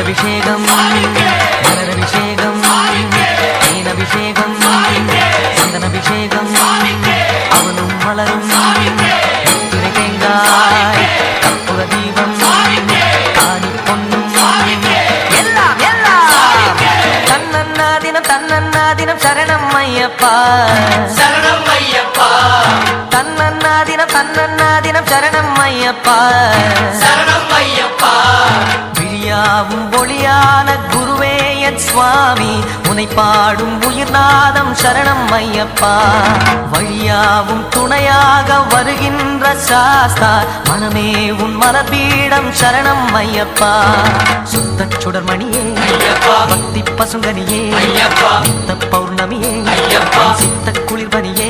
பாலபிஷேகம் மலரபிஷேகம் தேனபிஷேகம் சந்தனபிஷேகம் அவனும் மலரும் திரை தேங்காய் கற்பூர தீபம் காணி பொன்னும் எல்லாம் எல்லாம் தன்னன்னா தினம் சரணம் ஐயப்பா சரணம் ஐயப்பா தன்னன்னா தினம் சரணம் ஐயப்பா சரணம் ஐயப்பா விழியாவும் ஒளியான குருவே என் சுவாமி உனை பாடும் உயிர்நாதம் சரணம் ஐயப்பா வழியாவும் துணையாக வருகின்ற சாஸ்தா மனமே உன் மலபீடம் சரணம் ஐயப்பா சுத்த சுடர்மணியே ஐயப்பா பக்தி பசுங்கனியே ஐயப்பா நித்த பௌர்ணமியே ஐயப்பா சித்த குளிர்பனியே